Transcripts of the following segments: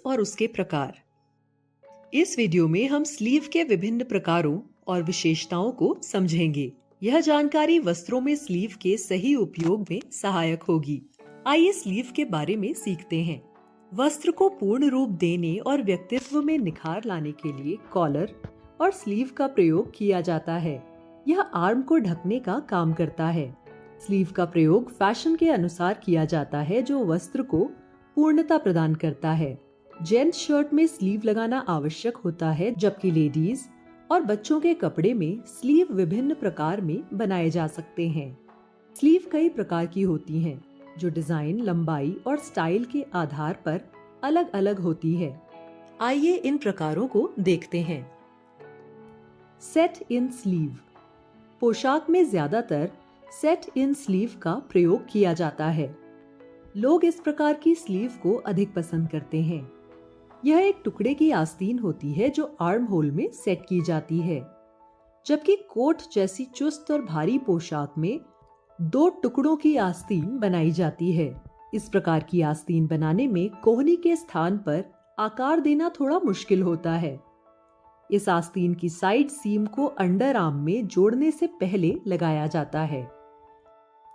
और उसके प्रकार। इस वीडियो में हम स्लीव के विभिन्न प्रकारों और विशेषताओं को समझेंगे। यह जानकारी वस्त्रों में स्लीव के सही उपयोग में सहायक होगी। आइए स्लीव के बारे में सीखते हैं। वस्त्र को पूर्ण रूप देने और व्यक्तित्व में निखार लाने के लिए कॉलर और स्लीव का प्रयोग किया जाता है। यह आर्म को ढकने का काम करता है। स्लीव का प्रयोग फैशन के अनुसार किया जाता है, जो वस्त्र को पूर्णता प्रदान करता है। जेंट्स शर्ट में स्लीव लगाना आवश्यक होता है, जबकि लेडीज और बच्चों के कपड़े में स्लीव विभिन्न प्रकार में बनाए जा सकते हैं। स्लीव कई प्रकार की होती हैं, जो डिजाइन, लंबाई और स्टाइल के आधार पर अलग अलग होती है। आइए इन प्रकारों को देखते हैं। सेट इन स्लीव। पोशाक में ज्यादातर सेट इन स्लीव का प्रयोग किया जाता है। लोग इस प्रकार की स्लीव को अधिक पसंद करते हैं। यह एक टुकड़े की आस्तीन होती है जो आर्म होल में सेट की जाती है, जबकि कोट जैसी चुस्त और भारी पोशाक में 2 टुकड़ों की आस्तीन बनाई जाती है। इस प्रकार की आस्तीन बनाने में कोहनी के स्थान पर आकार देना थोड़ा मुश्किल होता है। इस आस्तीन की साइड सीम को अंडर आर्म में जोड़ने से पहले लगाया जाता है,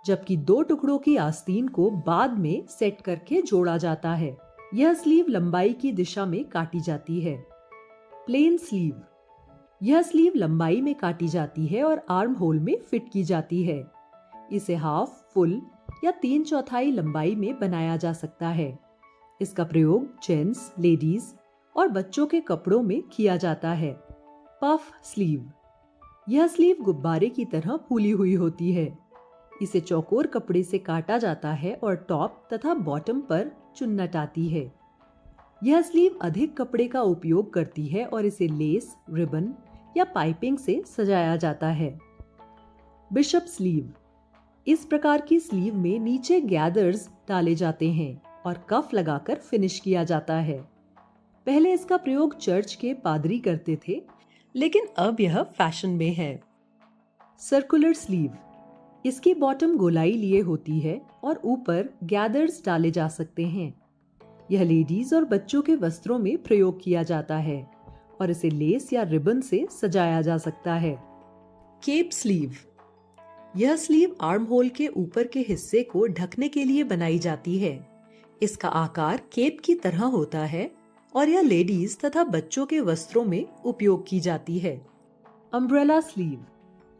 जबकि 2 टुकड़ों की आस्तीन को बाद में सेट करके जोड़ा जाता है। यह स्लीव लंबाई की दिशा में काटी जाती है। Plane sleeve. यह स्लीव लंबाई में काटी जाती है और आर्म होल में फिट की जाती है। इसे हाफ, फुल या 3/4 लंबाई में बनाया जा सकता है। इसका प्रयोग जेंट्स, लेडीज और बच्चों के कपड़ों में किया जाता है। Puff sleeve. यह स्लीव गुब्बारे की तरह फूली हुई होती है। इसे चौकोर कपड़े से काटा जाता है और टॉप तथा बॉटम पर चुन्नट आती है। यह स्लीव अधिक कपड़े का उपयोग करती है और इसे लेस, रिबन या पाइपिंग से सजाया जाता है। Bishop sleeve. इस प्रकार की स्लीव में नीचे गैदर्स डाले जाते हैं और कफ लगाकर फिनिश किया जाता है। पहले इसका प्रयोग चर्च के पादरी करते थे, लेकिन अब यह फैशन में है। Circular sleeve. इसकी बॉटम गोलाई लिए होती है और ऊपर गैदर्स डाले जा सकते हैं। यह लेडीज और बच्चों के वस्त्रों में प्रयोग किया जाता है और इसे लेस या रिबन से सजाया जा सकता है। Cap sleeve. यह स्लीव आर्म होल के ऊपर के हिस्से को ढकने के लिए बनाई जाती है। इसका आकार केप की तरह होता है और यह लेडीज तथा बच्चों के वस्त्रों में उपयोग की जाती है। Umbrella sleeve.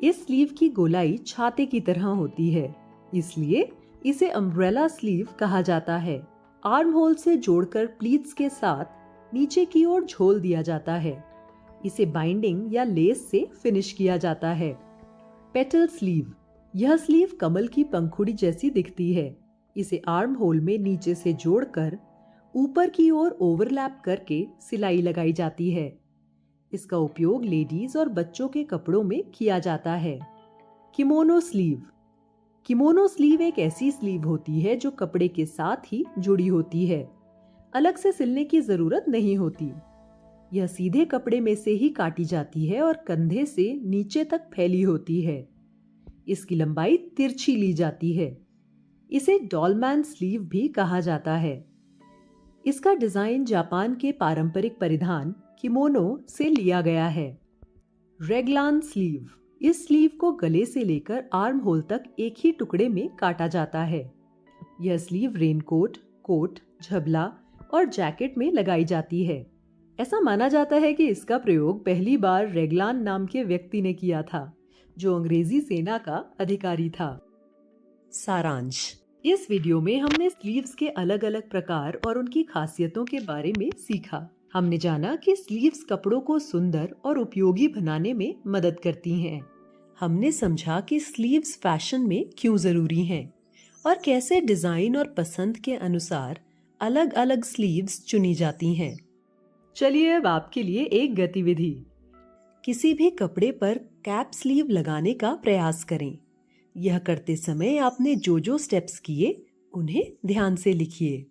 इस स्लीव की गोलाई छाते की तरह होती है, इसलिए इसे अम्ब्रेला स्लीव कहा जाता है। आर्म होल से जोड़कर प्लीट्स के साथ नीचे की ओर झोल दिया जाता है। इसे बाइंडिंग या लेस से फिनिश किया जाता है। Petal sleeve. यह स्लीव कमल की पंखुड़ी जैसी दिखती है। इसे आर्म होल में नीचे से जोड़कर ऊपर की ओर ओवरलैप करके सिलाई लगाई जाती है। इसका उपयोग लेडीज और बच्चों के कपड़ों में किया जाता है। Kimono sleeve. किमोनो स्लीव एक ऐसी स्लीव होती है जो कपड़े के साथ ही जुड़ी होती है। अलग से सिलने की जरूरत नहीं होती। यह सीधे कपड़े में से ही काटी जाती है और कंधे से नीचे तक फैली होती है। इसकी लंबाई तिरछी ली जाती है। इसे डॉलमैन स्लीव भी कहा जाता है। इसका डिजाइन जापान के पारंपरिक परिधान किमोनो से लिया गया है। रेगलान स्लीव। इस स्लीव को गले से लेकर आर्म होल तक एक ही टुकड़े में काटा जाता है। यह स्लीव रेनकोट, कोट, झबला और जैकेट में लगाई जाती है। ऐसा माना जाता है कि इसका प्रयोग पहली बार रेगलान नाम के व्यक्ति ने किया था, जो अंग्रेजी सेना का अधिकारी था। सारांश। इस वीडियो में हमने स्लीव्स के अलग अलग प्रकार और उनकी खासियतों के बारे में सीखा। हमने जाना कि स्लीव्स कपड़ों को सुंदर और उपयोगी बनाने में मदद करती हैं। हमने समझा कि स्लीव्स फैशन में क्यों जरूरी हैं और कैसे डिजाइन और पसंद के अनुसार अलग अलग स्लीव्स चुनी जाती हैं। चलिए अब आपके लिए एक गतिविधि। किसी भी कपड़े पर कैप स्लीव लगाने का प्रयास करें। यह करते समय आपने जो जो स्टेप्स किए उन्हें ध्यान से लिखिए।